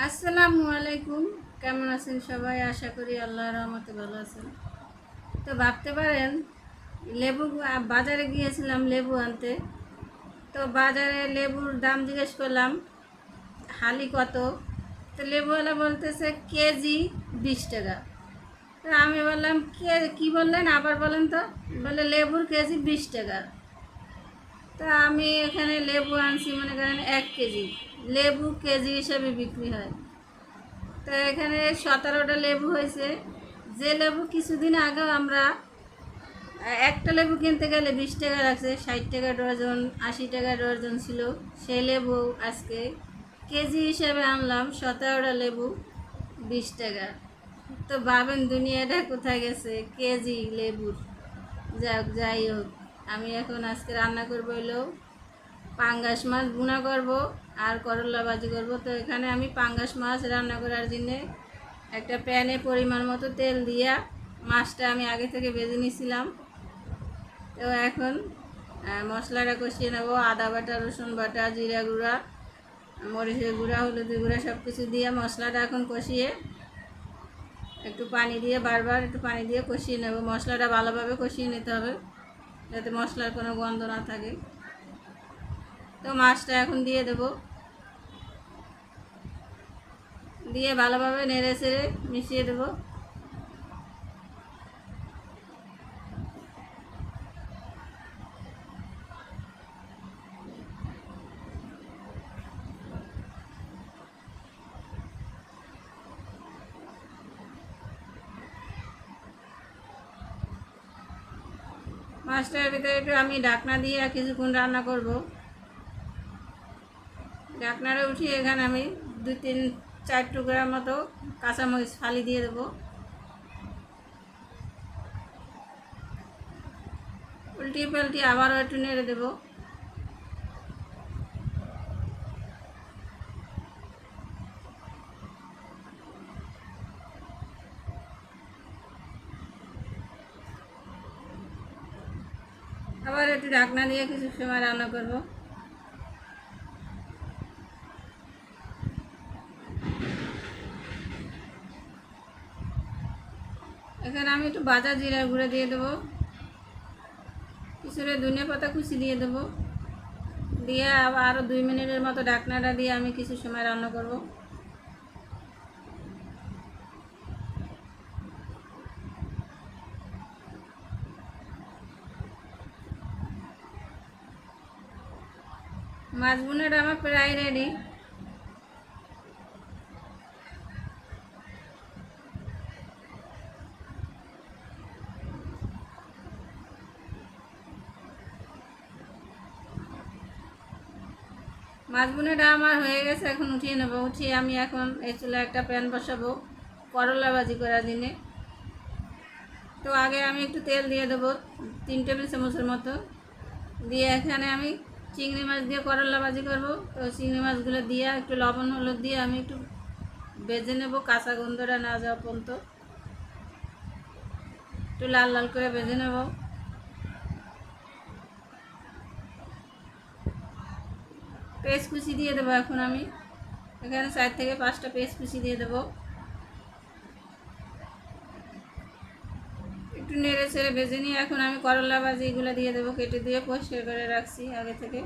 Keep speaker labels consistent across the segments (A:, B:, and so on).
A: আসসালামু আলাইকুম। কেমন আছেন সবাই? আশা করি আল্লাহর রহমতে ভালো আছেন। তো ভাবতে পারেন, লেবু বাজারে গিয়েছিলাম লেবু আনতে। তো বাজারে লেবুর দাম জিজ্ঞেস করলাম, হালি কত? তো লেবুওয়ালা বলতেছে কেজি 20 টাকা। তো আমি বললাম, কি বললেন? আবার বলেন তো। বলে লেবুর কেজি 20 টাকা। তো আমি এখানে লেবু আনছি, মনে করেন 1 কেজি। লেবু কেজি হিসাবে বিক্রি হয়। তো এখানে 17টা লেবু হয়েছে। যে লেবু কিছুদিন আগেও আমরা একটা লেবু কিনতে গেলে 20 টাকা লাগছে, 60 টাকা ডজন, 80 টাকা ডজন ছিল। সেই লেবু আজকে কেজি হিসাবে আনলাম 17টা লেবু 20 টাকা। তো ভাবেন দুনিয়াটা কোথায় গেছে কেজি লেবুর। যাই হোক, আমি এখন আজকে রান্না করবো হলো পাঙ্গাস মাছ ভুনা করব আর করলা ভাজি করব। তো এখানে আমি পাঙ্গাস মাছ রান্না করার জন্য একটা প্যানে পরিমাণ মতো তেল দিয়া মাছটা আমি আগে থেকে ভেজে নিয়েছিলাম। তো এখন মশলাটা কষিয়ে নেব। আদা বাটা, রসুন বাটা, জিরা গুঁড়া, মরিচের গুঁড়া, হলুদের গুঁড়া সব কিছু দিয়ে মশলাটা এখন কষিয়ে একটু পানি দিয়ে বারবার একটু পানি দিয়ে কষিয়ে নেব। মশলাটা ভালোভাবে কষিয়ে নিতে হবে যাতে মশলার কোনো গন্ধ না থাকে। তো মাছটা এখন দিয়ে দেবো, দিয়ে ভালোভাবে নেড়ে চেড়ে মিশিয়ে দেবো। মাছটার ভিতরে একটু আমি ঢাকনা দিয়ে কিছুক্ষণ রান্না করব। ঢাকনাটা উঠিয়ে এখানে আমি 2-3-4 টুকরার মতো কাঁচামরিচ ফালি দিয়ে দেবো। উল্টিয়ে পাল্টিয়ে আবারও একটু নেড়ে দেবো। আবার একটু ঢাকনা দিয়ে কিছু সময় রান্না করব। এখানে আমি একটু ভাজা জিরার গুঁড়ো দিয়ে দেবো, কিছুটা ধনিয়া পাতা কুচি দিয়ে দেবো। দিয়ে আবার আরও 2 মিনিটের মতো ঢাকনাটা দিয়ে আমি কিছু সময় রান্না করব। মাছ ভুনাটা আমার প্রায় রেডি। মাছ ভুনাটা আমার হয়ে গেছে, এখন উঠিয়ে নেব। উঠিয়ে আমি এখন এই চুলায় একটা প্যান বসাবো করলা ভাজি করার দিনে। তো আগে আমি একটু তেল দিয়ে দেবো 3 টেবিল চামচের মতো। দিয়ে এখানে আমি চিংড়ি মাছ দিয়ে করলা ভাজি করব। তো চিংড়ি মাছগুলো দিয়ে একটু লবণ হলুদ দিয়ে আমি একটু ভেজে নেব, কাঁচা গন্ধটা না যাওয়া পর্যন্ত একটু লাল লাল করে ভেজে নেব। পেঁয়াজ কুচি দিয়ে দেবো এখন আমি এখানে 4 থেকে 5টা পেঁয়াজ কুচি দিয়ে দেবো। একটু নেড়ে ছেড়ে ভেজে নিয়ে এখন আমি করলা ভাজি এগুলো দিয়ে দেবো, কেটে দিয়ে পরিষ্কার করে রাখছি আগে থেকে।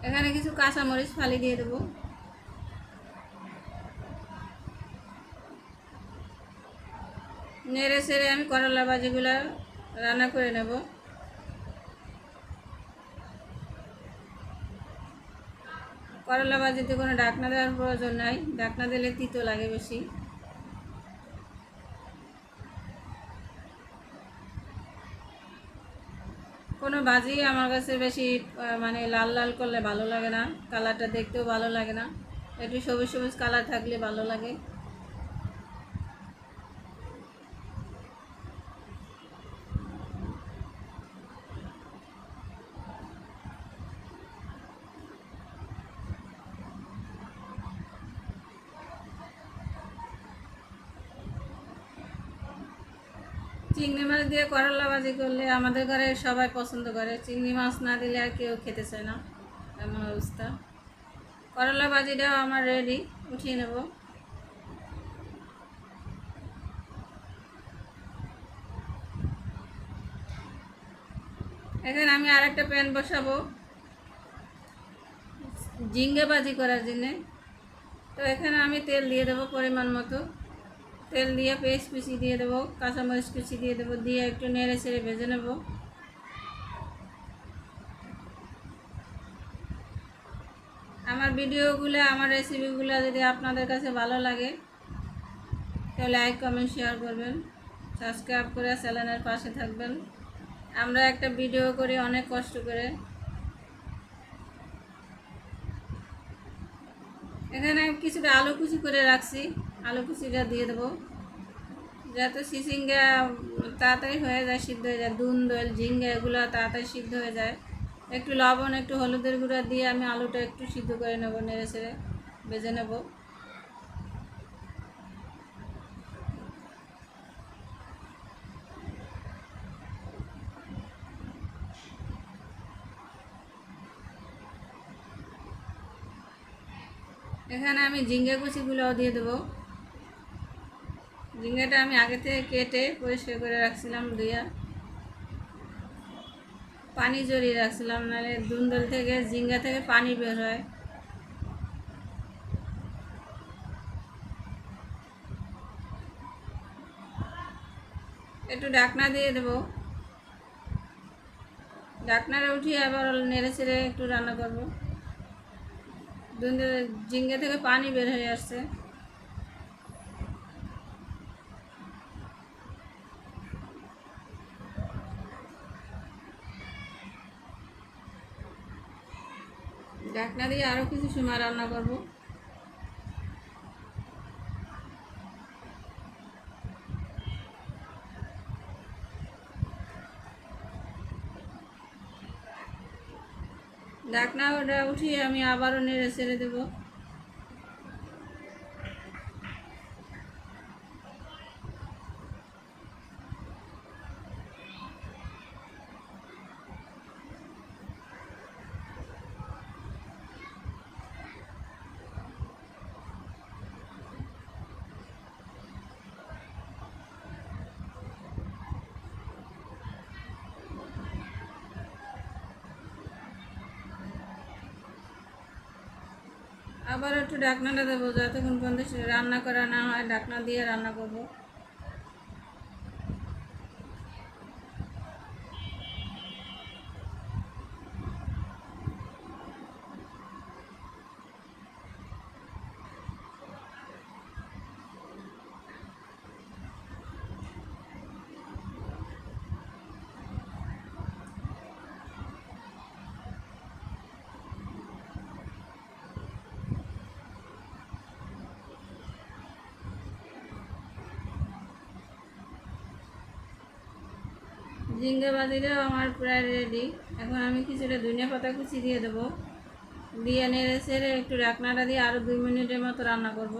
A: এখানে কিছু কাঁচামরিচ ফালি দিয়ে দেবো। নেড়ে ছেড়ে আমি করলা ভাজিগুলো রান্না করে নেব। করলা ভাজিতে কোনো ঢাকনা দেওয়ার প্রয়োজন নাই, ঢাকনা দিলে তিতো লাগে বেশি। কোনো ভাজি আমার কাছে বেশি মানে লাল লাল করলে ভালো লাগে না, কালারটা দেখতেও ভালো লাগে না। একটু সবুজ সবুজ কালার থাকলে ভালো লাগে। চিংড়ি মাছ দিয়ে করলা ভাজি করলে আমাদের ঘরে সবাই পছন্দ করে। চিংড়ি মাছ না দিলে আর কেউ খেতে চায় না, এমন অবস্থা। করলা ভাজিটাও আমার রেডি, উঠিয়ে নেব। এখানে আমি আরেকটা প্যান বসাবো ঝিঙ্গে ভাজি করার জন্যে। তো এখানে আমি তেল দিয়ে দেবো পরিমাণ মতো। তেল দিয়ে পেঁয়াজ কুচি দিয়ে দেবো, কাঁচামরিচ কুচি দিয়ে দেবো, দিয়ে একটু নেড়ে ছেড়ে ভেজে নেব। আমার ভিডিওগুলো, আমার রেসিপিগুলো যদি আপনাদের কাছে ভালো লাগে তাহলে লাইক কমেন্ট শেয়ার করবেন, সাবস্ক্রাইব করে চ্যানেলের পাশে থাকবেন। আমরা একটা ভিডিও করি অনেক কষ্ট করে। এখানে কিছুটা আলু কুচি করে রাখছি, আলু কুচিটা দিয়ে দেবো যাতে চিচিঙ্গা তাড়াতাড়ি হয়ে যায়, সিদ্ধ হয়ে যায়। দুন দোল ঝিঙ্গা এগুলো তাড়াতাড়ি সিদ্ধ হয়ে যায়। একটু লবণ, একটু হলুদের গুঁড়া দিয়ে আমি আলুটা একটু সিদ্ধ করে নেব, নেড়ে ছেড়ে ভেজে নেব। এখানে আমি ঝিঙ্গা কুচিগুলোও দিয়ে দেবো। ঝিঙ্গাটা আমি আগে থেকে কেটে পরিষ্কার করে রাখছিলাম, ধুইয়া পানি জড়িয়ে রাখছিলাম, নাহলে দুন্দল থেকে ঝিঙ্গা থেকে পানি বের হয়। একটু ঢাকনা দিয়ে দেবো, ঢাকনাটা উঠিয়ে আবার নেড়ে ছেড়ে একটু রান্না করবো। দুন্দল ঝিঙ্গা থেকে পানি বের হয়ে আসছে। ঢাকনা দিয়ে আরও কিছু সময় রান্না করব। ঢাকনা ওটা উঠিয়ে আমি আবারও নেড়ে ছেড়ে দেবো। আবার একটু ঢাকনাটা দেবো যতক্ষণ পর্যন্ত রান্না করা না হয়, ঢাকনা দিয়ে রান্না করব। ঝিঙ্গা ভাজিটাও আমার প্রায় রেডি। এখন আমি কিছুটা ধনিয়া পাতা কুচি দিয়ে দেবো, দিয়ে নেড়ে ছেড়ে একটু ঢাকনাটা দিয়ে আরও 2 মিনিটের মতো রান্না করব।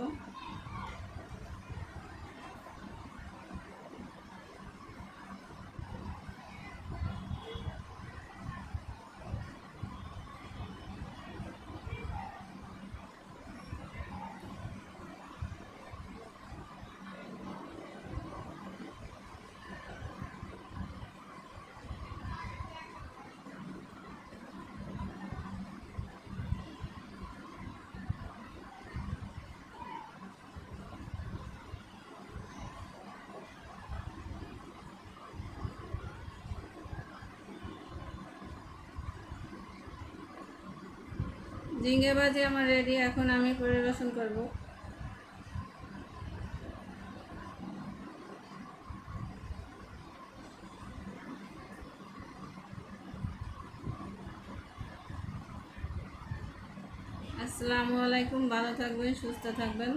A: ঝিঙ্গে ভাজি আমার রেডি, এখন আমি পরিবেশন করব। আসসালামু আলাইকুম, ভালো থাকবেন, সুস্থ থাকবেন।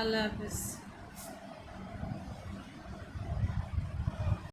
A: আল্লাহ হাফেজ।